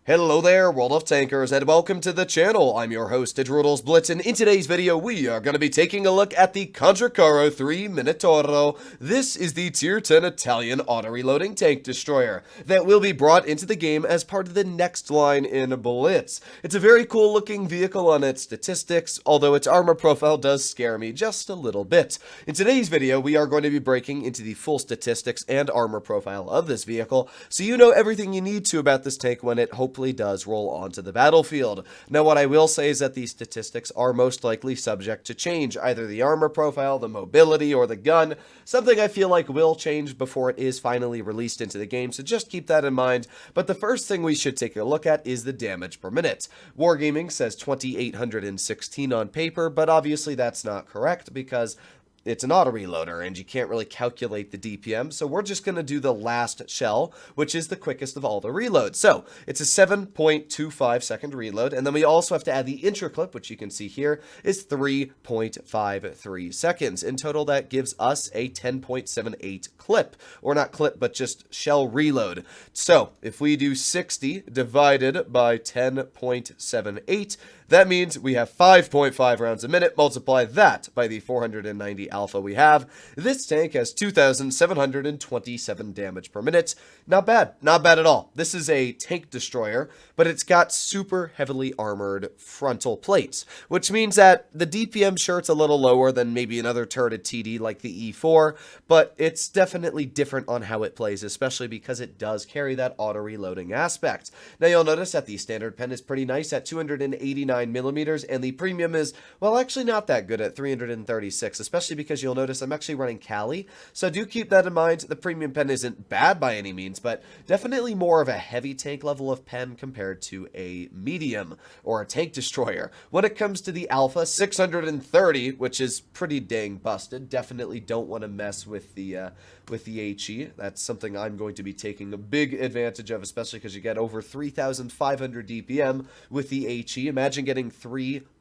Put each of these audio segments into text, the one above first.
Hello there, World of Tankers, and welcome to the channel. I'm your host, Droodles Blitz, and in today's video, we are going to be taking a look at the Contricaro 3 Minotauro. This is the Tier 10 Italian auto-reloading tank destroyer that will be brought into the game as part of the next line in Blitz. It's a very cool looking vehicle on its statistics, although its armor profile does scare me just a little bit. In today's video, we are going to be breaking into the full statistics and armor profile of this vehicle, so you know everything you need to about this tank when it hopefully does roll onto the battlefield. Now, what I will say is that these statistics are most likely subject to change, either the armor profile, the mobility, or the gun, something I feel like will change before it is finally released into the game, so just keep that in mind. But the first thing we should take a look at is the damage per minute. Wargaming says 2,816 on paper, but obviously that's not correct because it's an auto-reloader, and you can't really calculate the DPM, so we're just going to do the last shell, which is the quickest of all the reloads. So, it's a 7.25 second reload, and then we also have to add the intra-clip, which you can see here, is 3.53 seconds. In total, that gives us a 10.78 clip, or not clip, but just shell reload. So, if we do 60 divided by 10.78, that means we have 5.5 rounds a minute. Multiply that by the 490 alpha we have. This tank has 2,727 damage per minute. Not bad. Not bad at all. This is a tank destroyer, but it's got super heavily armored frontal plates, which means that the DPM, sure, it's a little lower than maybe another turreted TD like the E4, but it's definitely different on how it plays, especially because it does carry that auto-reloading aspect. Now, you'll notice that the standard pen is pretty nice at 289 millimeters, and the premium is, well, actually not that good at 336, especially because you'll notice I'm actually running Cali, so do keep that in mind. The premium pen isn't bad by any means, but definitely more of a heavy tank level of pen compared to a medium or a tank destroyer. When it comes to the alpha, 630, which is pretty dang busted. Definitely don't want to mess with the HE. That's something I'm going to be taking a big advantage of, especially because you get over 3,500 DPM with the HE. Imagine getting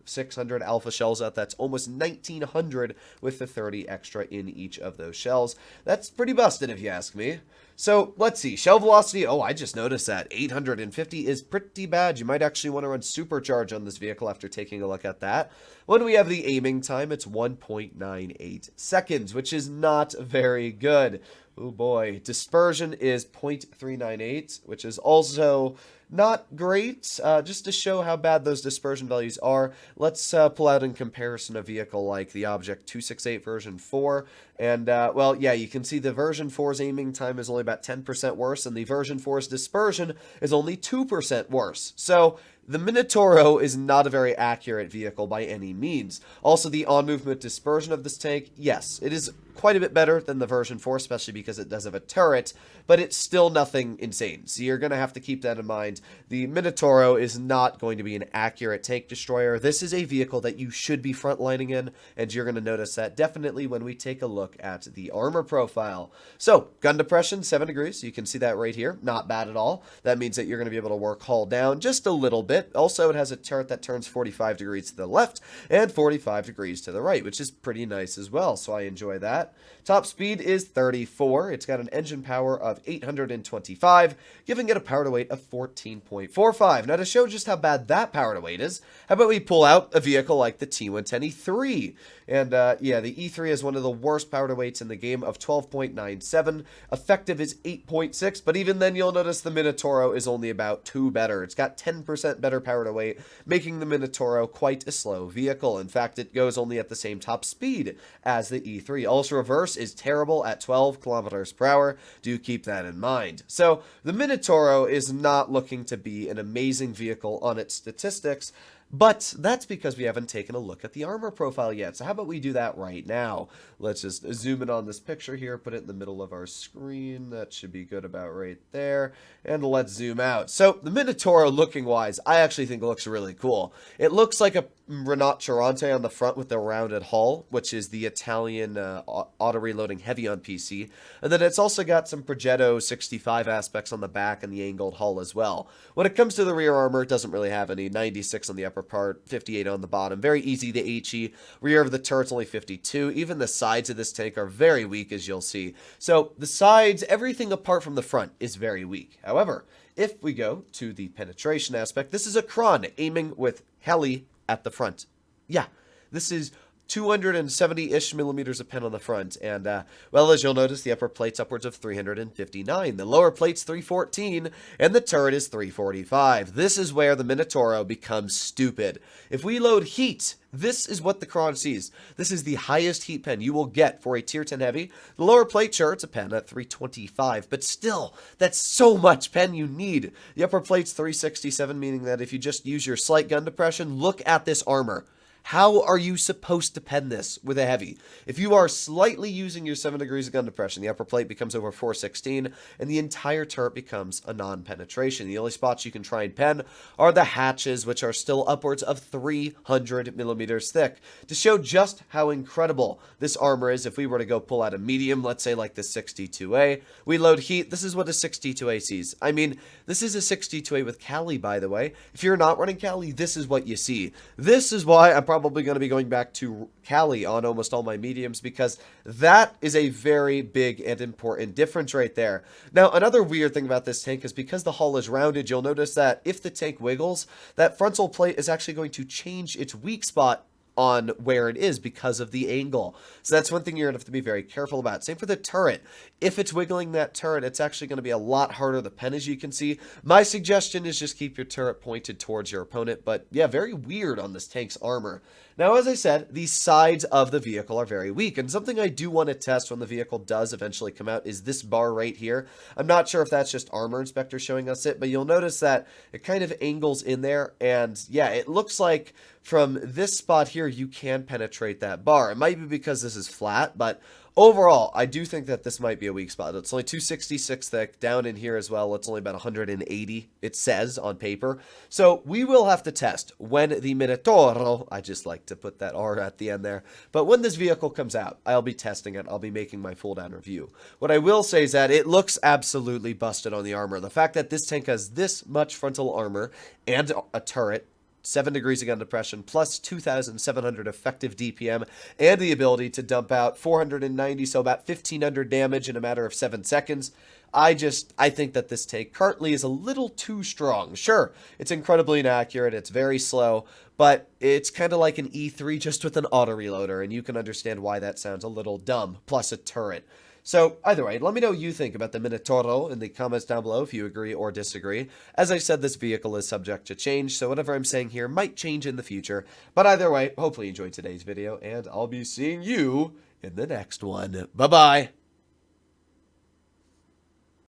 600 alpha shells out. That's almost 1,900 with the 30 extra in each of those shells. That's pretty busted if you ask me. So let's see, shell velocity, oh, I just noticed that 850 is pretty bad. You might actually want to run supercharge on this vehicle after taking a look at that. When we have the aiming time, it's 1.98 seconds, which is not very good. Oh boy, dispersion is 0.398, which is also not great. Just to show how bad those dispersion values are, let's pull out in comparison a vehicle like the Object 268 version 4. And, well, yeah, you can see the version 4's aiming time is only about 10% worse, and the version 4's dispersion is only 2% worse. So the Minotauro is not a very accurate vehicle by any means. Also, the on-movement dispersion of this tank, yes, it is quite a bit better than the version 4, especially because it does have a turret, but it's still nothing insane. So you're going to have to keep that in mind. The Minotauro is not going to be an accurate tank destroyer. This is a vehicle that you should be frontlining in, and you're going to notice that definitely when we take a look at the armor profile. So, gun depression, 7 degrees. So you can see that right here. Not bad at all. That means that you're going to be able to work hull down just a little bit. Also, it has a turret that turns 45 degrees to the left and 45 degrees to the right, which is pretty nice as well, so I enjoy that. Top speed is 34. It's got an engine power of 825, giving it a power to weight of 14.45. Now, to show just how bad that power to weight is, how about we pull out a vehicle like the T110 E3? And, yeah, the E3 is one of the worst power to weights in the game of 12.97. Effective is 8.6, but even then you'll notice the Minotauro is only about 2 better. It's got 10% better power to weight, making the Minotauro quite a slow vehicle. In fact, it goes only at the same top speed as the E3. Also, reverse is terrible at 12 kilometers per hour. Do keep that in mind. So, the Minotauro is not looking to be an amazing vehicle on its statistics, but that's because we haven't taken a look at the armor profile yet. So how about we do that right now? Let's just zoom in on this picture here, put it in the middle of our screen. That should be good about right there. And let's zoom out. So the Minotauro looking wise, I actually think it looks really cool. It looks like a Rinocchierante on the front with the rounded hull, which is the Italian auto-reloading heavy on PC. And then it's also got some Progetto 65 aspects on the back and the angled hull as well. When it comes to the rear armor, it doesn't really have any. 96 on the upper part, 58 on the bottom. Very easy to HE. Rear of the turret's only 52. Even the sides of this tank are very weak, as you'll see. So the sides, everything apart from the front is very weak. However, if we go to the penetration aspect, this is a Kron aiming with heli at the front. Yeah, this is 270-ish millimeters of pen on the front, and, well, as you'll notice, the upper plate's upwards of 359, the lower plate's 314, and the turret is 345. This is where the Minotauro becomes stupid. If we load heat, this is what the Kron sees. This is the highest heat pen you will get for a tier 10 heavy. The lower plate, sure, it's a pen at 325, but still, that's so much pen you need. The upper plate's 367, meaning that if you just use your slight gun depression, look at this armor. How are you supposed to pen this with a heavy? If you are slightly using your 7 degrees of gun depression, the upper plate becomes over 416, and the entire turret becomes a non-penetration. The only spots you can try and pen are the hatches, which are still upwards of 300 millimeters thick. To show just how incredible this armor is, if we were to go pull out a medium, let's say like the 62A, we load heat, this is what a 62A sees. I mean, this is a 62A with Cali, by the way. If you're not running Cali, this is what you see. This is why I'm probably going to be going back to Cali on almost all my mediums, because that is a very big and important difference right there. Now, another weird thing about this tank is because the hull is rounded, you'll notice that if the tank wiggles, that frontal plate is actually going to change its weak spot on where it is because of the angle. So that's one thing you're going to have to be very careful about. Same for the turret. If it's wiggling that turret, it's actually going to be a lot harder to pen, as you can see. My suggestion is just keep your turret pointed towards your opponent, but yeah, very weird on this tank's armor. Now, as I said, the sides of the vehicle are very weak, and something I do want to test when the vehicle does eventually come out is this bar right here. I'm not sure if that's just Armor Inspector showing us it, but you'll notice that it kind of angles in there, and yeah, it looks like from this spot here, you can penetrate that bar. It might be because this is flat, but overall, I do think that this might be a weak spot. It's only 266 thick. Down in here as well, it's only about 180, it says on paper. So we will have to test when the Minotauro, I just like to put that R at the end there, but when this vehicle comes out, I'll be testing it. I'll be making my full down review. What I will say is that it looks absolutely busted on the armor. The fact that this tank has this much frontal armor and a turret, 7 degrees of gun depression, plus 2,700 effective DPM, and the ability to dump out 490, so about 1,500 damage in a matter of 7 seconds. I think that this tank currently is a little too strong. Sure, it's incredibly inaccurate, it's very slow, but it's kind of like an E3 just with an auto-reloader, and you can understand why that sounds a little dumb, plus a turret. So, either way, let me know what you think about the Minotauro in the comments down below if you agree or disagree. As I said, this vehicle is subject to change, so whatever I'm saying here might change in the future. But either way, hopefully you enjoyed today's video, and I'll be seeing you in the next one. Bye-bye!